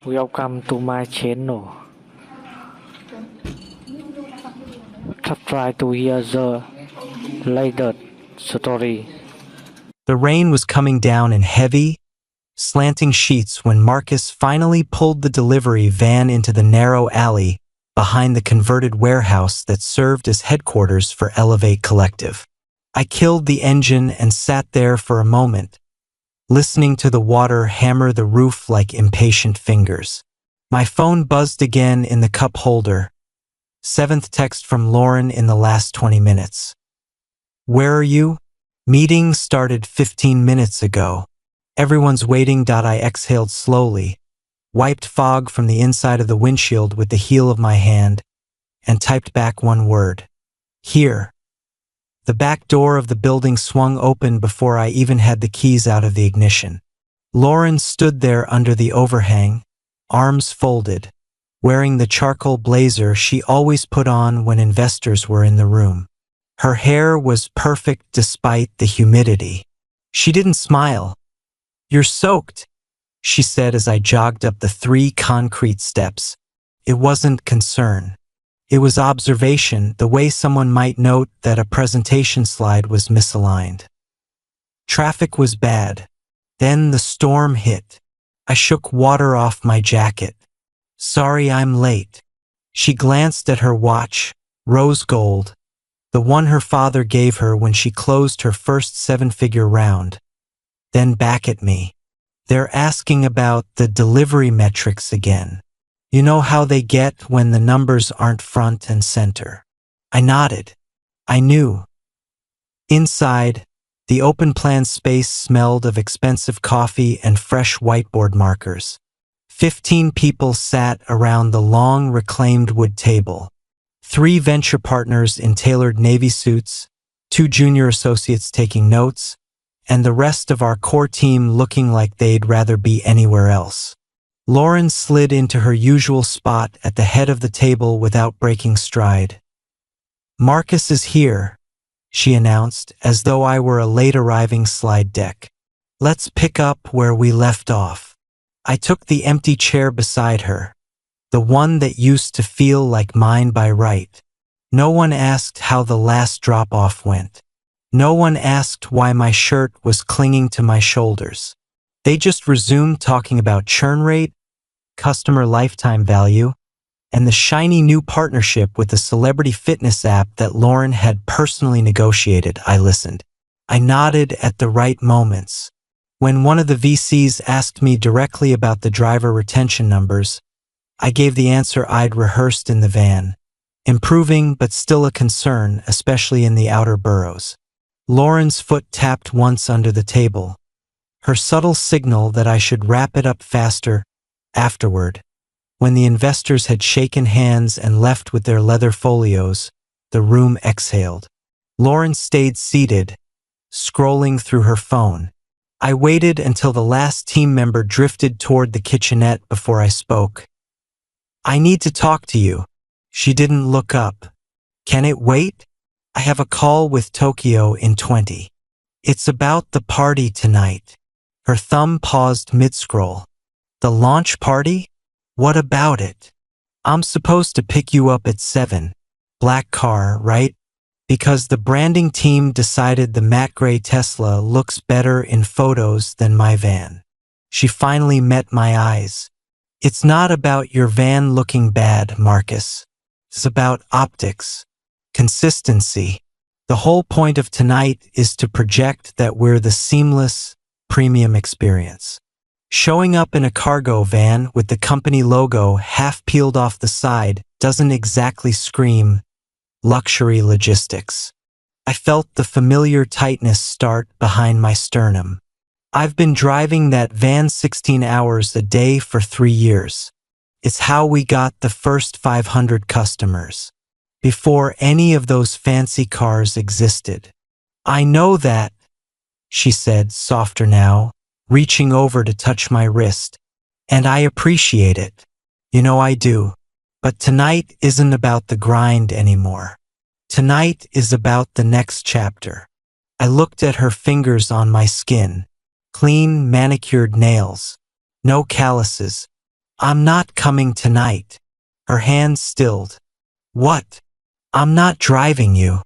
Welcome to my channel. Try to hear the latest story. The rain was coming down in heavy, slanting sheets when Marcus finally pulled the delivery van into the narrow alley behind the converted warehouse that served as headquarters for Elevate Collective. I killed the engine and sat there for a moment, listening to the water hammer the roof like impatient fingers. My phone buzzed again in the cup holder. 7th text from Lauren in the last 20 minutes. Where are you? Meeting started 15 minutes ago. Everyone's waiting. I exhaled slowly, wiped fog from the inside of the windshield with the heel of my hand, and typed back one word. Here. The back door of the building swung open before I even had the keys out of the ignition. Lauren stood there under the overhang, arms folded, wearing the charcoal blazer she always put on when investors were in the room. Her hair was perfect despite the humidity. She didn't smile. "You're soaked," she said as I jogged up the 3 concrete steps. It wasn't concern. It was observation, the way someone might note that a presentation slide was misaligned. Traffic was bad. Then the storm hit. I shook water off my jacket. "Sorry I'm late." She glanced at her watch, rose gold, the one her father gave her when she closed her first 7-figure round. Then back at me. "They're asking about the delivery metrics again. You know how they get when the numbers aren't front and center." I nodded. I knew. Inside, the open-plan space smelled of expensive coffee and fresh whiteboard markers. 15 people sat around the long reclaimed wood table. 3 venture partners in tailored navy suits, 2 junior associates taking notes, and the rest of our core team looking like they'd rather be anywhere else. Lauren slid into her usual spot at the head of the table without breaking stride. "Marcus is here," she announced, as though I were a late-arriving slide deck. "Let's pick up where we left off." I took the empty chair beside her, the one that used to feel like mine by right. No one asked how the last drop-off went. No one asked why my shirt was clinging to my shoulders. They just resumed talking about churn rate, customer lifetime value, and the shiny new partnership with the celebrity fitness app that Lauren had personally negotiated. I listened. I nodded at the right moments. When one of the VCs asked me directly about the driver retention numbers, I gave the answer I'd rehearsed in the van. Improving, but still a concern, especially in the outer boroughs. Lauren's foot tapped once under the table, her subtle signal that I should wrap it up faster. Afterward, when the investors had shaken hands and left with their leather folios, the room exhaled. Lauren stayed seated, scrolling through her phone. I waited until the last team member drifted toward the kitchenette before I spoke. "I need to talk to you." She didn't look up. "Can it wait? I have a call with Tokyo in 20. It's about the party tonight." Her thumb paused mid-scroll. "The launch party? What about it?" "I'm supposed to pick you up at 7. Black car, right? Because the branding team decided the matte gray Tesla looks better in photos than my van." She finally met my eyes. "It's not about your van looking bad, Marcus. It's about optics. Consistency. The whole point of tonight is to project that we're the seamless, premium experience. Showing up in a cargo van with the company logo half peeled off the side doesn't exactly scream luxury logistics." I felt the familiar tightness start behind my sternum. I've been driving that van 16 hours a day for 3 years. It's how we got the first 500 customers. Before any of those fancy cars existed. "I know that," she said, softer now, reaching over to touch my wrist. "And I appreciate it. You know I do. But tonight isn't about the grind anymore. Tonight is about the next chapter." I looked at her fingers on my skin. Clean, manicured nails. No calluses. I'm not coming tonight. Her hand stilled. What? I'm not driving you.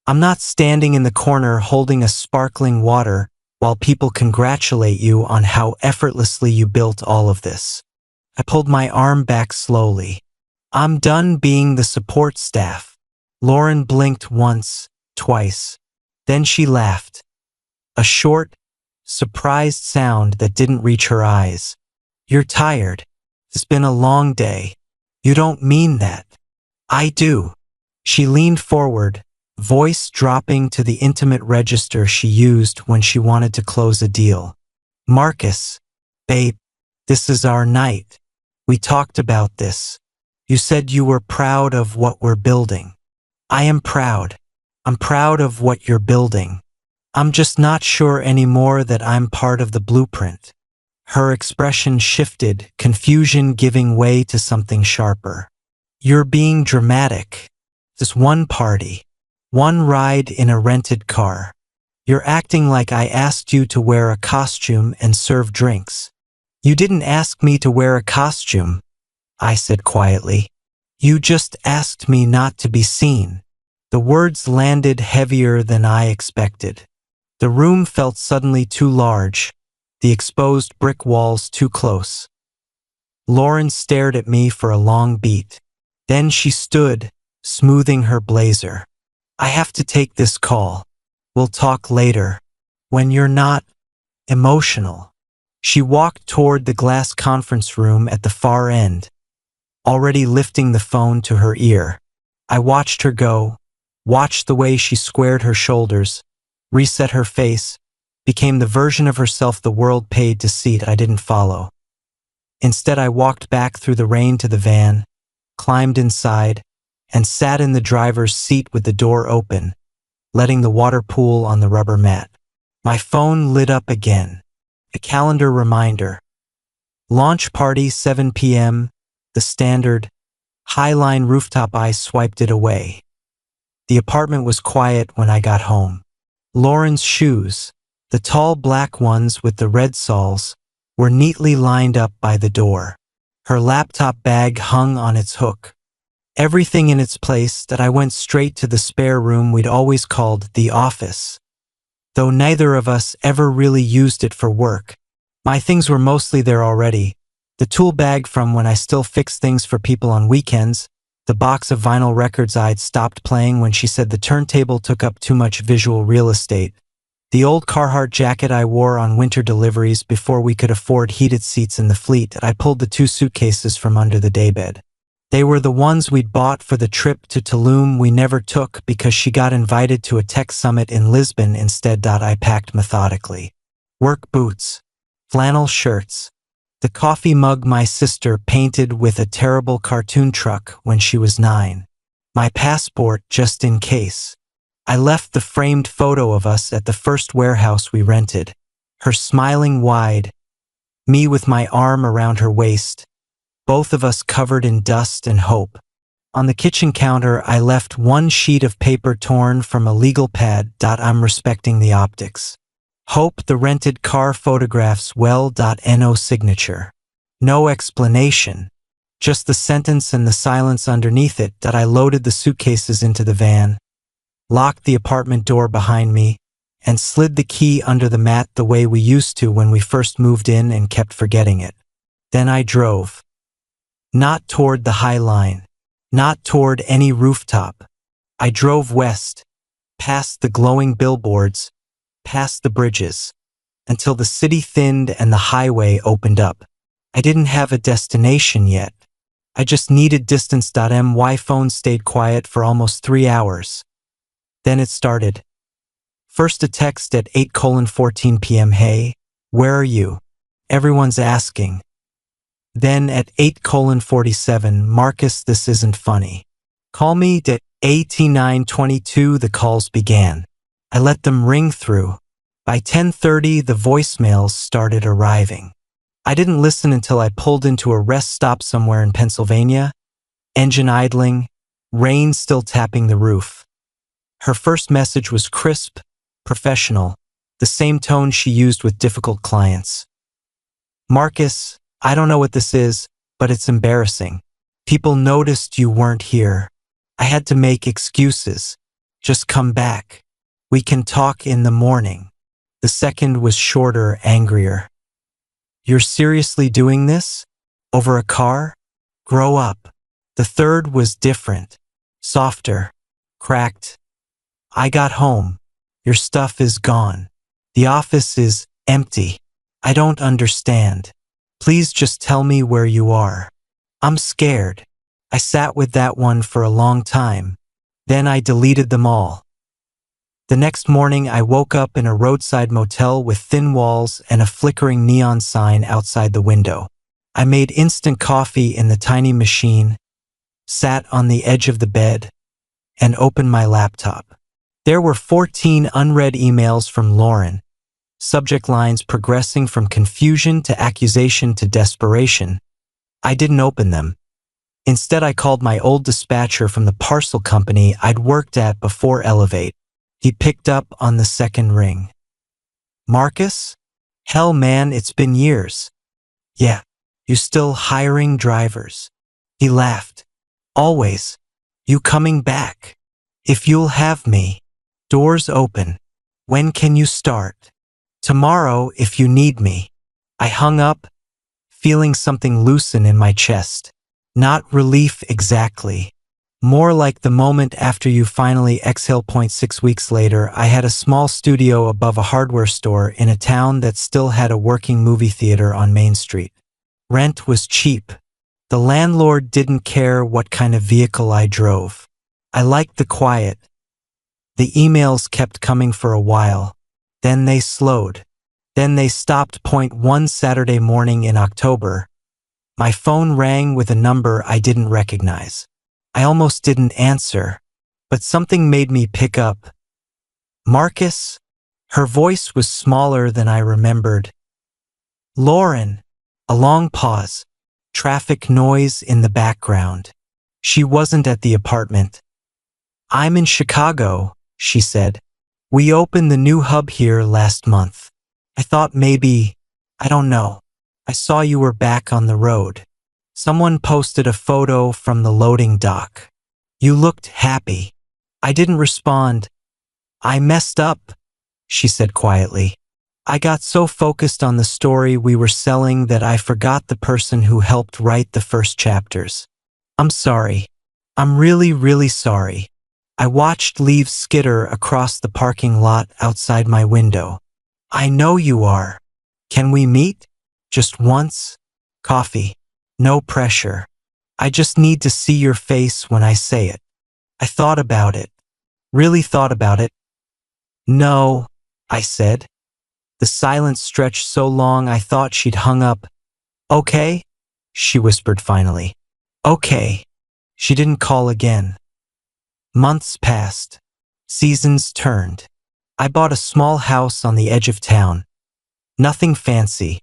I'm not standing in the corner holding a sparkling water while people congratulate you on how effortlessly you built all of this. I pulled my arm back slowly. I'm done being the support staff. Lauren blinked once, twice. Then she laughed. A short, surprised sound that didn't reach her eyes. You're tired. It's been a long day. You don't mean that. I do. She leaned forward, voice dropping to the intimate register she used when she wanted to close a deal. Marcus, babe, this is our night. We talked about this. You said you were proud of what we're building. I am proud. I'm proud of what you're building. I'm just not sure anymore that I'm part of the blueprint. Her expression shifted, confusion giving way to something sharper. You're being dramatic. This one party, one ride in a rented car. You're acting like I asked you to wear a costume and serve drinks. You didn't ask me to wear a costume, I said quietly. You just asked me not to be seen. The words landed heavier than I expected. The room felt suddenly too large, the exposed brick walls too close. Lauren stared at me for a long beat. Then she stood, smoothing her blazer. I have to take this call. We'll talk later. When you're not emotional. She walked toward the glass conference room at the far end, already lifting the phone to her ear. I watched her go, watched the way she squared her shoulders, reset her face, became the version of herself the world paid to see I didn't follow. Instead, I walked back through the rain to the van, climbed inside, and sat in the driver's seat with the door open, letting the water pool on the rubber mat. My phone lit up again. A calendar reminder. Launch party 7 p.m., the standard, Highline rooftop. I swiped it away. The apartment was quiet when I got home. Lauren's shoes, the tall black ones with the red soles, were neatly lined up by the door. Her laptop bag hung on its hook. Everything in its place that I went straight to the spare room we'd always called the office. Though neither of us ever really used it for work. My things were mostly there already. The tool bag from when I still fixed things for people on weekends, the box of vinyl records I'd stopped playing when she said the turntable took up too much visual real estate, the old Carhartt jacket I wore on winter deliveries before we could afford heated seats in the fleet. I pulled the 2 suitcases from under the daybed. They were the ones we'd bought for the trip to Tulum we never took because she got invited to a tech summit in Lisbon instead. I packed methodically. Work boots, flannel shirts, the coffee mug my sister painted with a terrible cartoon truck when she was 9, my passport just in case. I left the framed photo of us at the first warehouse we rented, her smiling wide, me with my arm around her waist, both of us covered in dust and hope. On the kitchen counter, I left 1 sheet of paper torn from a legal pad. I'm respecting the optics. Hope the rented car photographs well. No signature. No explanation. Just the sentence and the silence underneath it. I loaded the suitcases into the van, locked the apartment door behind me, and slid the key under the mat the way we used to when we first moved in and kept forgetting it. Then I drove. Not toward the High Line, not toward any rooftop. I drove west, past the glowing billboards, past the bridges, until the city thinned and the highway opened up. I didn't have a destination yet. I just needed distance. My phone stayed quiet for almost 3 hours. Then it started. First a text at 8:14 p.m. Hey, where are you? Everyone's asking. Then at 8:47, Marcus, this isn't funny. Call me. At 89:22 the calls began. I let them ring through. By 10:30 the voicemails started arriving. I didn't listen until I pulled into a rest stop somewhere in Pennsylvania, engine idling, rain still tapping the roof. Her first message was crisp, professional, the same tone she used with difficult clients. Marcus, I don't know what this is, but it's embarrassing. People noticed you weren't here. I had to make excuses. Just come back. We can talk in the morning. The second was shorter, angrier. You're seriously doing this? Over a car? Grow up. The third was different, softer, cracked. I got home. Your stuff is gone. The office is empty. I don't understand. Please just tell me where you are. I'm scared. I sat with that one for a long time. Then I deleted them all. The next morning I woke up in a roadside motel with thin walls and a flickering neon sign outside the window. I made instant coffee in the tiny machine, sat on the edge of the bed, and opened my laptop. There were 14 unread emails from Lauren, subject lines progressing from confusion to accusation to desperation. I didn't open them. Instead, I called my old dispatcher from the parcel company I'd worked at before Elevate. He picked up on the second ring. Marcus? Hell, man, it's been years. Yeah, you still hiring drivers? He laughed. Always. You coming back? If you'll have me. Doors open. When can you start? Tomorrow if you need me. I hung up, feeling something loosen in my chest. Not relief exactly. More like the moment after you finally exhale. 6 weeks later, I had a small studio above a hardware store in a town that still had a working movie theater on Main Street. Rent was cheap. The landlord didn't care what kind of vehicle I drove. I liked the quiet. The emails kept coming for a while. Then they slowed. Then they stopped. One Saturday morning in October, my phone rang with a number I didn't recognize. I almost didn't answer, but something made me pick up. Marcus? Her voice was smaller than I remembered. Lauren. A long pause. Traffic noise in the background. She wasn't at the apartment. I'm in Chicago, she said. We opened the new hub here last month. I thought maybe, I don't know. I saw you were back on the road. Someone posted a photo from the loading dock. You looked happy. I didn't respond. I messed up, she said quietly. I got so focused on the story we were selling that I forgot the person who helped write the first chapters. I'm sorry. I'm really, really sorry. I watched leaves skitter across the parking lot outside my window. I know you are. Can we meet? Just once? Coffee. No pressure. I just need to see your face when I say it. I thought about it. Really thought about it. No, I said. The silence stretched so long I thought she'd hung up. Okay? She whispered finally. Okay. She didn't call again. Months passed. Seasons turned. I bought a small house on the edge of town. Nothing fancy.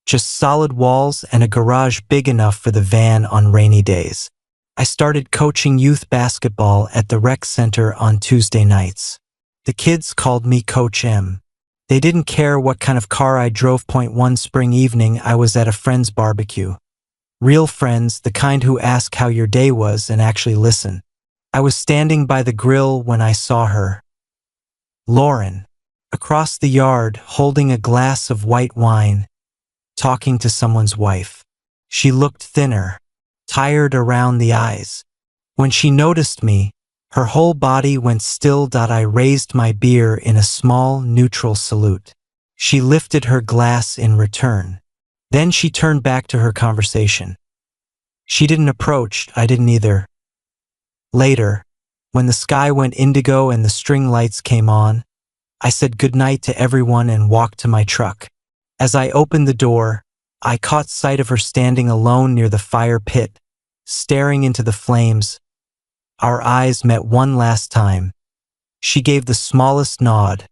Just solid walls and a garage big enough for the van on rainy days. I started coaching youth basketball at the rec center on Tuesday nights. The kids called me Coach M. They didn't care what kind of car I drove. One spring evening, I was at a friend's barbecue. Real friends, the kind who ask how your day was and actually listen. I was standing by the grill when I saw her. Lauren, across the yard, holding a glass of white wine, talking to someone's wife. She looked thinner, tired around the eyes. When she noticed me, her whole body went still. I raised my beer in a small, neutral salute. She lifted her glass in return. Then she turned back to her conversation. She didn't approach, I didn't either. Later, when the sky went indigo and the string lights came on, I said goodnight to everyone and walked to my truck. As I opened the door, I caught sight of her standing alone near the fire pit, staring into the flames. Our eyes met one last time. She gave the smallest nod,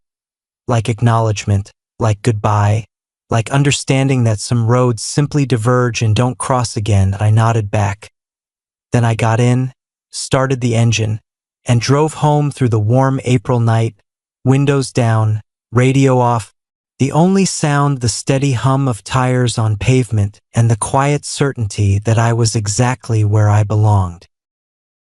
like acknowledgement, like goodbye, like understanding that some roads simply diverge and don't cross again. I nodded back. Then I got in, started the engine, and drove home through the warm April night, windows down, radio off, The only sound the steady hum of tires on pavement and the quiet certainty that I was exactly where I belonged.